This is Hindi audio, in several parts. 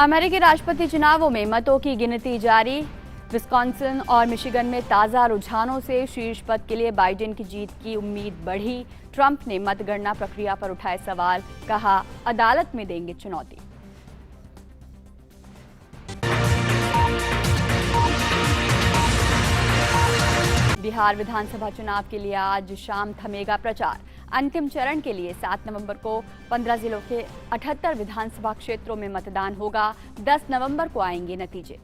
अमेरिकी राष्ट्रपति चुनावों में मतों की गिनती जारी। विस्कॉन्सिन और मिशिगन में ताज़ा रुझानों से शीर्ष पद के लिए बाइडेन की जीत की उम्मीद बढ़ी। ट्रंप ने मतगणना प्रक्रिया पर उठाए सवाल, कहा अदालत में देंगे चुनौती। बिहार विधानसभा चुनाव के लिए आज शाम थमेगा प्रचार। अंतिम चरण के लिए 7 नवंबर को 15 जिलों के 78 विधानसभा क्षेत्रों में मतदान होगा। 10 नवंबर को आएंगे नतीजे।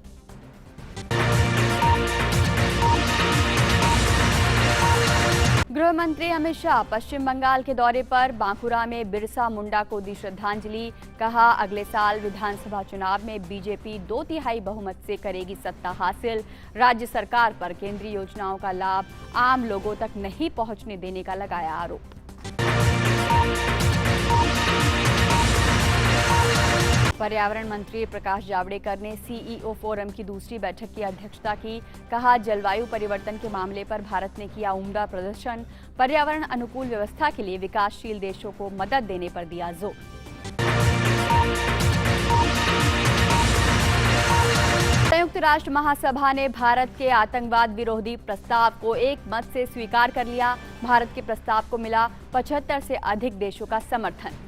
गृह मंत्री अमित शाह पश्चिम बंगाल के दौरे पर। बांकुरा में बिरसा मुंडा को दी श्रद्धांजलि। कहा अगले साल विधानसभा चुनाव में बीजेपी 2/3 बहुमत से करेगी सत्ता हासिल। राज्य सरकार पर केंद्रीय योजनाओं का लाभ आम लोगों तक नहीं पहुंचने देने का लगाया आरोप। पर्यावरण मंत्री प्रकाश जावड़ेकर ने सीईओ फोरम की दूसरी बैठक की अध्यक्षता की। कहा जलवायु परिवर्तन के मामले पर भारत ने किया उम्दा प्रदर्शन। पर्यावरण अनुकूल व्यवस्था के लिए विकासशील देशों को मदद देने पर दिया जोर। संयुक्त राष्ट्र महासभा ने भारत के आतंकवाद विरोधी प्रस्ताव को एक मत से स्वीकार कर लिया। भारत के प्रस्ताव को मिला 75 से अधिक देशों का समर्थन।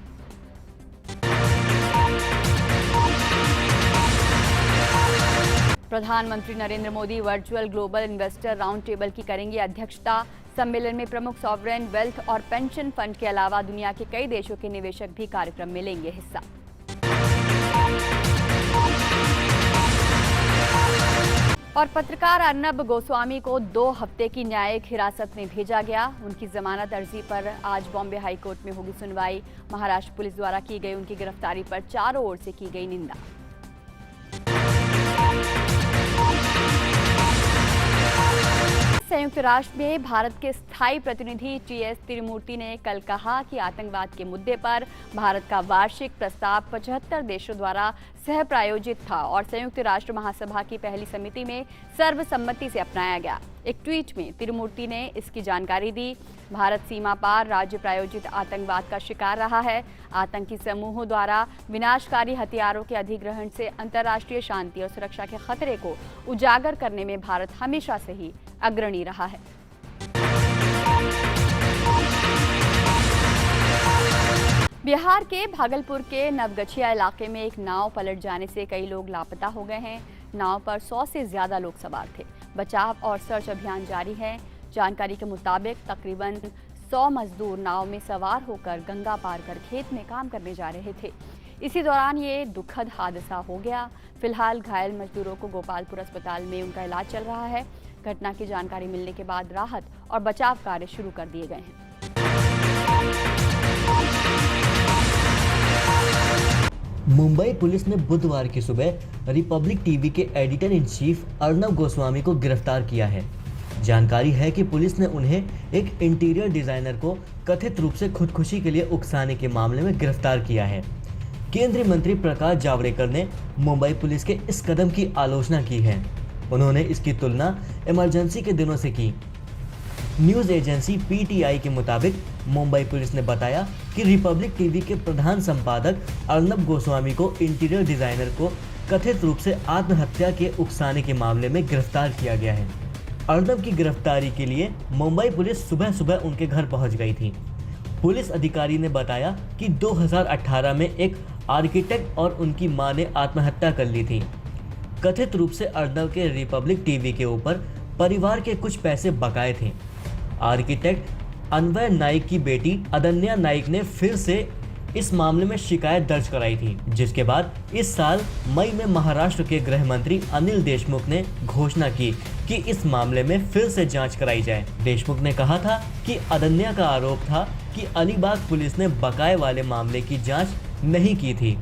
प्रधानमंत्री Narendra Modi virtual global investor round table की करेंगे अध्यक्षता। सम्मेलन में प्रमुख सॉवरेन वेल्थ और पेंशन फंड के अलावा दुनिया के कई देशों के निवेशक भी कार्यक्रम में लेंगे हिस्सा। और पत्रकार अर्नब गोस्वामी को 2 हफ्ते की न्यायिक हिरासत में भेजा गया। उनकी जमानत अर्जी पर आज बॉम्बे हाईकोर्ट में होगी सुनवाई। महाराष्ट्र पुलिस द्वारा की गई उनकी गिरफ्तारी पर चारों ओर से की गई निंदा। संयुक्त राष्ट्र में भारत के स्थायी प्रतिनिधि टीएस तिरुमूर्ति ने कल कहा कि आतंकवाद के मुद्दे पर भारत का वार्षिक प्रस्ताव 75 देशों द्वारा सह प्रायोजित था और संयुक्त राष्ट्र महासभा की पहली समिति में सर्वसम्मति से अपनाया गया। एक ट्वीट में तिरुमूर्ति ने इसकी जानकारी दी। भारत सीमा पार राज्य प्रायोजित आतंकवाद का शिकार रहा है। आतंकी समूहों द्वारा विनाशकारी हथियारों के अधिग्रहण से अंतर्राष्ट्रीय शांति और सुरक्षा के खतरे को उजागर करने में भारत हमेशा से ही अग्रणी रहा है। बिहार के भागलपुर के नवगछिया इलाके में एक नाव पलट जाने से कई लोग लापता हो गए हैं। नाव पर 100 से ज्यादा लोग सवार थे। बचाव और सर्च अभियान जारी है। जानकारी के मुताबिक तकरीबन 100 मजदूर नाव में सवार होकर गंगा पार कर खेत में काम करने जा रहे थे। इसी दौरान ये दुखद हादसा हो गया। फिलहाल घायल मजदूरों को गोपालपुर अस्पताल में उनका इलाज चल रहा है। घटना की जानकारी मिलने के बाद राहत और बचाव कार्य शुरू कर दिए गए हैं। मुंबई पुलिस ने बुधवार की सुबह रिपब्लिक टीवी के editor in chief Arnab Goswami को गिरफ्तार किया है। जानकारी है कि पुलिस ने उन्हें एक इंटीरियर डिजाइनर को कथित रूप से खुदकुशी के लिए उकसाने के मामले में गिरफ्तार किया है। केंद्रीय मंत्री प्रकाश जावड़ेकर ने मुंबई पुलिस के इस कदम की आलोचना की है। उन्होंने इसकी तुलना इमरजेंसी के दिनों से की। न्यूज एजेंसी पीटीआई के मुताबिक मुंबई पुलिस ने बताया कि रिपब्लिक टीवी के प्रधान संपादक अर्नब गोस्वामी को इंटीरियर डिजाइनर को कथित रूप से आत्महत्या के उकसाने के मामले में गिरफ्तार किया गया है। अर्नब की गिरफ्तारी के लिए मुंबई पुलिस सुबह सुबह उनके घर पहुंच गई थी। पुलिस अधिकारी ने बताया कि 2018 में एक आर्किटेक्ट और उनकी मां ने आत्महत्या कर ली थी। कथित रूप से अर्नब के रिपब्लिक टीवी के ऊपर परिवार के कुछ पैसे बकाए थे। आर्किटेक्ट अन्वय नाइक की बेटी अदन्या नाइक ने फिर से इस मामले में शिकायत दर्ज कराई थी, जिसके बाद इस साल मई में महाराष्ट्र के गृह मंत्री अनिल देशमुख ने घोषणा की कि इस मामले में फिर से जांच कराई जाए। देशमुख ने कहा था कि अदन्या का आरोप था कि अलीबाग पुलिस ने बकाए वाले मामले की जांच नहीं की थी,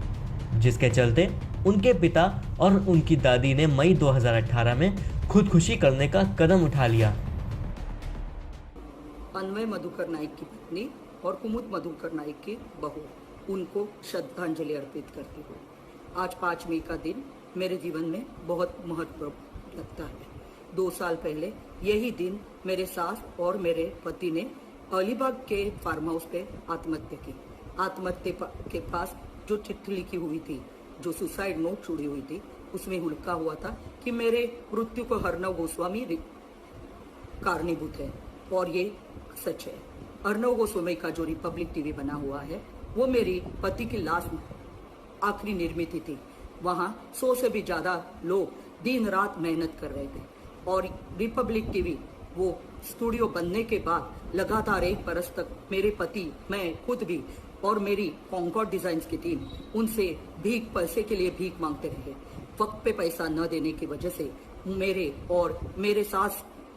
जिसके चलते उनके पिता और उनकी दादी ने मई 2018 में खुदकुशी करने का कदम उठा लिया। अन्वय मधुकर नाइक की पत्नी और कुमुद मधुकर नाइक की बहू, उनको श्रद्धांजलि अर्पित करती हूँ। आज 5 मई का दिन मेरे जीवन में बहुत महत्वपूर्ण लगता है। 2 साल पहले यही दिन मेरे सास और मेरे पति ने अलीबाग के फार्म हाउस पे आत्महत्या की। आत्महत्या के पास जो चिट्ठी लिखी हुई थी जो सुसाइड नोट छुड़ी हुई थी उसमें लिखा हुआ था कि मेरे मृत्यु को अर्नव गोस्वामी कारणीभूत है, और ये सच है। अर्नव गोस्वामी का जो रिपब्लिक टीवी बना हुआ है वो मेरी पति की लास्ट आखिरी निर्मित थी। वहाँ 100 से भी ज़्यादा लोग दिन रात मेहनत कर रहे थे, और रिपब्लिक टीवी वो स्टूडियो बनने के बाद लगातार 1 बरस तक मेरे पति, मैं खुद भी और मेरी कॉन्कॉर्ड डिजाइन्स की टीम उनसे पैसे के लिए भीख मांगते रहे। वक्त पे पैसा न देने की वजह से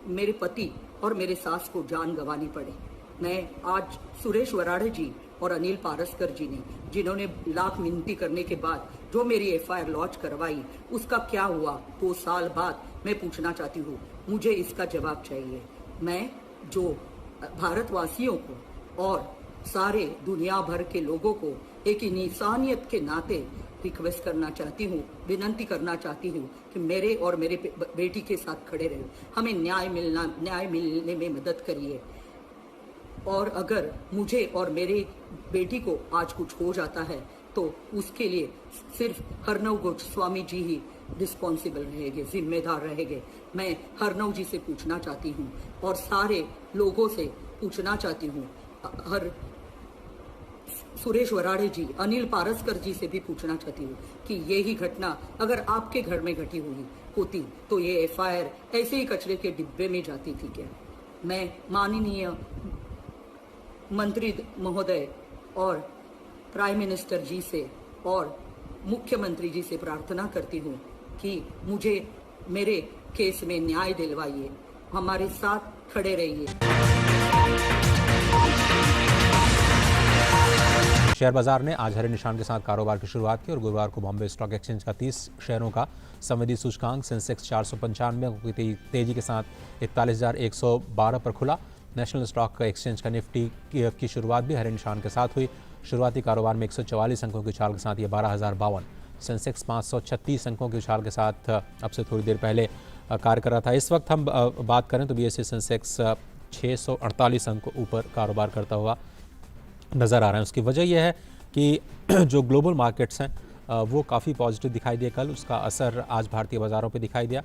मेरे पति और मेरे सास को जान गंवानी पड़ी। मैं आज सुरेश वराड़े जी और अनिल पारस्कर जी ने, जिन्होंने लाख मिनती करने के बाद जो मेरी FIR लॉन्च करवाई, उसका क्या हुआ 2 साल बाद, मैं पूछना चाहती हूँ। मुझे इसका जवाब चाहिए। मैं जो भारतवासियों को और सारे दुनिया भर के लोगों को एक इंसानियत के नाते रिक्वेस्ट करना चाहती हूँ, विनंती करना चाहती हूँ कि मेरे और मेरे बेटी के साथ खड़े रहे, हमें न्याय मिलने में मदद करिए। और अगर मुझे और मेरी बेटी को आज कुछ हो जाता है तो उसके लिए सिर्फ अर्नव गोस्वामी जी ही रिस्पॉन्सिबल रहेंगे, जिम्मेदार रहेंगे। मैं अर्नव जी से पूछना चाहती हूँ और सारे लोगों से पूछना चाहती हूँ, सुरेश वराड़े जी, अनिल पारस्कर जी से भी पूछना चाहती हूँ कि यही घटना अगर आपके घर में घटी हुई होती तो ये FIR ऐसे ही कचरे के डिब्बे में जाती थी क्या? मैं माननीय मंत्री महोदय और प्राइम मिनिस्टर जी से और मुख्यमंत्री जी से प्रार्थना करती हूँ कि मुझे मेरे केस में न्याय दिलवाइए, हमारे साथ खड़े रहिए। शेयर बाजार ने आज हरे निशान के साथ कारोबार की शुरुआत की और गुरुवार को बॉम्बे स्टॉक एक्सचेंज का 30 शेयरों का संवेदी सूचकांक सेंसेक्स 495 अंकों की तेजी के साथ 41,112 पर खुला। नेशनल स्टॉक एक्सचेंज का निफ्टी की शुरुआत भी हरे निशान के साथ हुई। शुरुआती कारोबार में 144 अंकों की उछाल के साथ ये 12,052। सेंसेक्स 536 अंकों की उछाल के साथ अब से थोड़ी देर पहले कार्य कर रहा था। इस वक्त हम बात करें तो BSE सेंसेक्स 648 अंकों ऊपर कारोबार करता हुआ नज़र आ रहा है। उसकी वजह यह है कि जो ग्लोबल मार्केट्स हैं वो काफ़ी पॉजिटिव दिखाई दिए कल, उसका असर आज भारतीय बाज़ारों पे दिखाई दिया।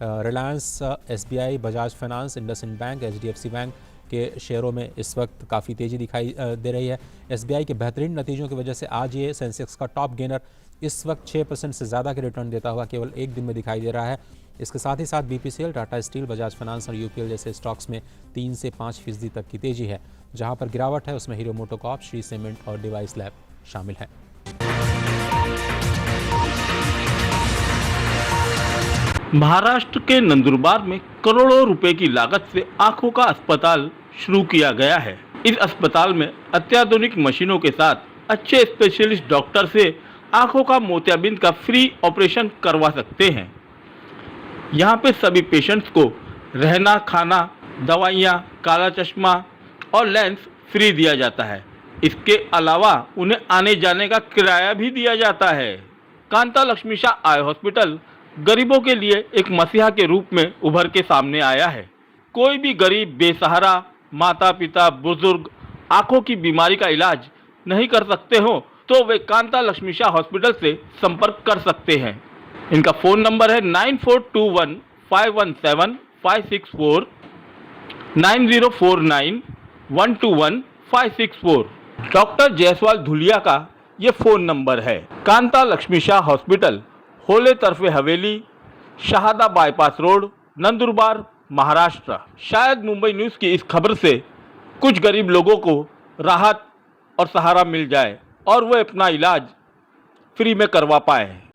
Reliance, SBI, Bajaj finance, IndusInd bank, HDFC bank के शेयरों में इस वक्त काफ़ी तेज़ी दिखाई दे रही है। SBI के बेहतरीन नतीजों की वजह से आज ये सेंसेक्स का टॉप गेनर इस वक्त 6% से ज़्यादा के रिटर्न देता हुआ केवल एक दिन में दिखाई दे रहा है। इसके साथ ही साथ BPCL, Tata steel, Bajaj finance और UPL जैसे स्टॉक्स में 3 से 5% तक की तेज़ी है। जहां पर गिरावट है उसमें हीरो मोटोकॉर्प, श्री सीमेंट और डिवाइस लैब शामिल हैं। महाराष्ट्र के नंदुरबार में करोड़ों रुपए की लागत से आंखों का अस्पताल शुरू किया गया है। इस अस्पताल में अत्याधुनिक मशीनों के साथ अच्छे स्पेशलिस्ट डॉक्टर से आंखों का मोतियाबिंद का फ्री ऑपरेशन करवा सकते हैं। यहाँ पे सभी पेशेंट्स को रहना, खाना, दवाइयाँ, काला चश्मा और लेंस फ्री दिया जाता है। इसके अलावा उन्हें आने जाने का किराया भी दिया जाता है। कांता लक्ष्मी शाह आई हॉस्पिटल गरीबों के लिए एक मसीहा के रूप में उभर के सामने आया है। कोई भी गरीब, बेसहारा, माता पिता, बुजुर्ग आंखों की बीमारी का इलाज नहीं कर सकते हो तो वे कांता लक्ष्मी शाह हॉस्पिटल से संपर्क कर सकते हैं। इनका फ़ोन नंबर है 9421517564, 9049121564। डॉक्टर जायसवाल धुलिया का ये फ़ोन नंबर है। कांता लक्ष्मी शाह हॉस्पिटल, होले तरफे हवेली, शहादा बाईपास रोड, नंदुरबार, महाराष्ट्र। शायद मुंबई न्यूज़ की इस खबर से कुछ गरीब लोगों को राहत और सहारा मिल जाए और वो अपना इलाज फ्री में करवा पाए।